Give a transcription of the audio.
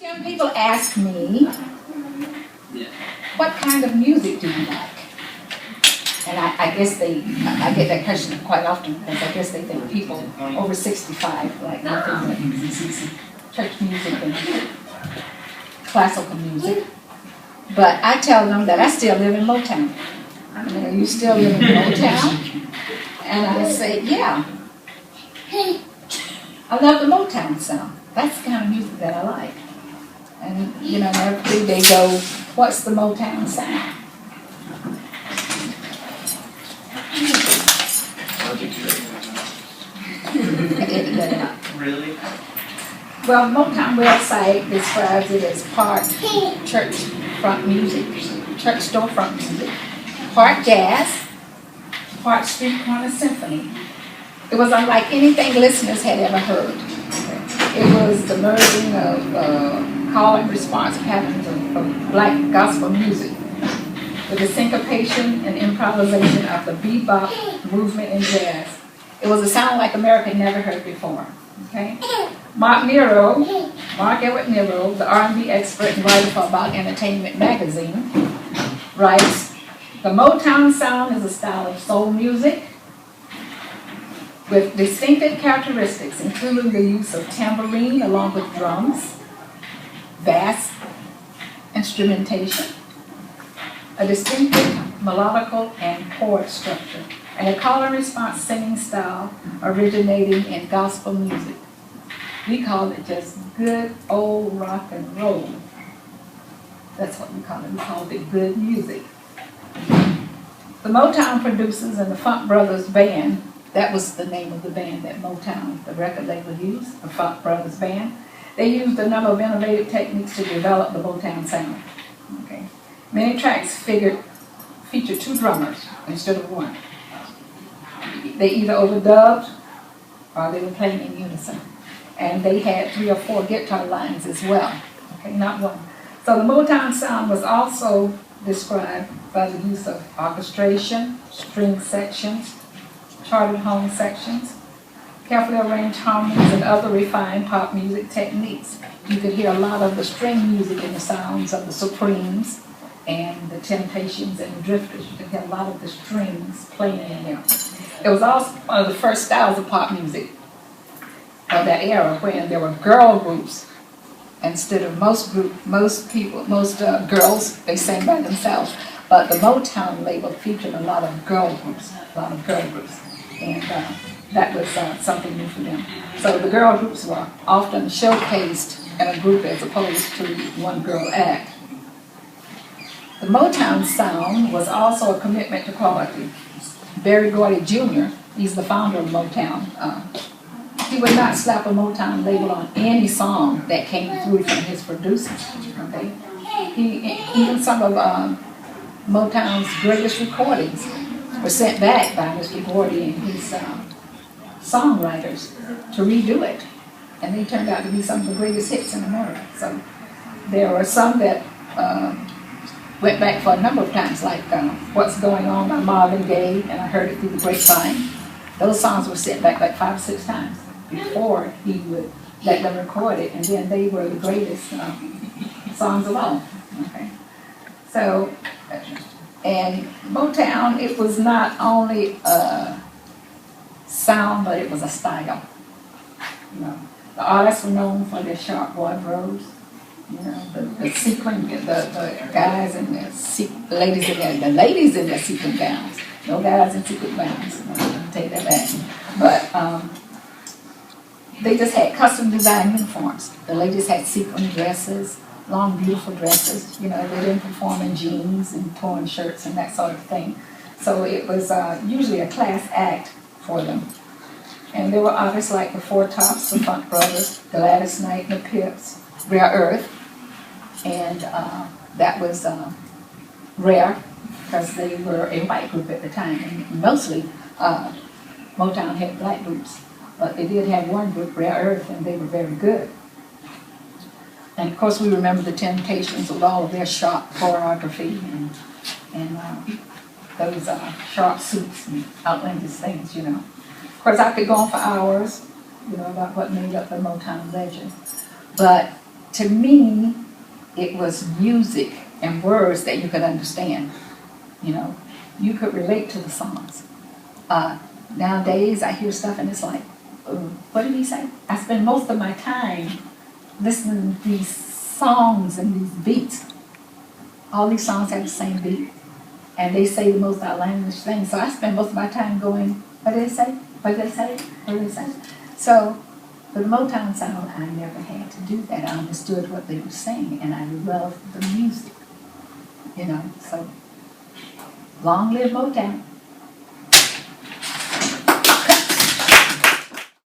Young people ask me, what kind of music do you like? And I guess I get that question quite often because I guess they think people over 65 like nothing but church music and classical music. But I tell them that I still live in Motown. I mean, you still live in Motown? And I say, yeah. I love the Motown sound. That's the kind of music that I like. And, you know, every day they go, what's the Motown sound? Really? Well, Motown website describes it as part church front music, church storefront music, part jazz, part street corner symphony. It was unlike anything listeners had ever heard. It was the merging of call and response patterns of black gospel music with the syncopation and improvisation of the bebop movement in jazz. It was a sound like America never heard before. Okay? Mark Edward Nero, the R&B expert and writer for About Entertainment magazine, writes, the Motown sound is a style of soul music with distinctive characteristics, including the use of tambourine along with drums, bass instrumentation, a distinctive melodical and chord structure, and a call and response singing style originating in gospel music. We call it just good old rock and roll. That's what we call it. We call it good music. The Motown producers and the Funk Brothers Band, that was the name of the band that Motown, the record label, used, the Funk Brothers Band. They used a number of innovative techniques to develop the Motown sound. Okay. Many tracks feature two drummers instead of one. They either overdubbed or they were playing in unison. And they had 3 or 4 guitar lines as well, okay, not one. So the Motown sound was also described by the use of orchestration, string sections, charted horn sections, carefully arranged harmonies, and other refined pop music techniques. You could hear a lot of the string music in the sounds of the Supremes and the Temptations and the Drifters. You could hear a lot of the strings playing in there. It was also one of the first styles of pop music of that era when there were girl groups instead of most girls, they sang by themselves. But the Motown label featured a lot of girl groups, and that was something new for them. So the girl groups were often showcased in a group as opposed to one girl act. The Motown sound was also a commitment to quality. Barry Gordy Jr., he's the founder of Motown, he would not slap a Motown label on any song that came through from his producers. Okay? Even some of Motown's greatest recordings were sent back by Mr. Gordy and his songwriters to redo it. And they turned out to be some of the greatest hits in America. So there were some that went back for a number of times, like What's Going On by Marvin Gaye, and I heard it through the grapevine. Those songs were sent back like 5 or 6 times before he would let them record it, and then they were the greatest songs of all. Okay, so and Motown, it was not only a sound, but it was a style. You know, the artists were known for their sharp wardrobes. You know, the sequin, the guys and the ladies in their sequin gowns. No guys in sequin gowns. I'll take that back. But they just had custom design uniforms. The ladies had sequin dresses, long, beautiful dresses. You know, they didn't perform in jeans and torn shirts and that sort of thing. So it was usually a class act for them. And there were artists like the Four Tops, the Funk Brothers, Gladys Knight, the Pips, Rare Earth. And that was rare because they were a white group at the time. And mostly Motown had black groups. But they did have one group, Rare Earth, and they were very good. And of course we remember the Temptations with all of their sharp choreography and those sharp suits and outlandish things, you know. Of course I could go on for hours, you know, about what made up the Motown legend. But to me, it was music and words that you could understand. You know, you could relate to the songs. Nowadays, I hear stuff and it's like, what did he say? I spend most of my time listening to these songs and these beats. All these songs have the same beat, and they say the most outlandish things. So I spend most of my time going, what did they say? What did they say? What did they say? So for the Motown sound, I never had to do that. I understood what they were saying, and I loved the music. You know, so long live Motown.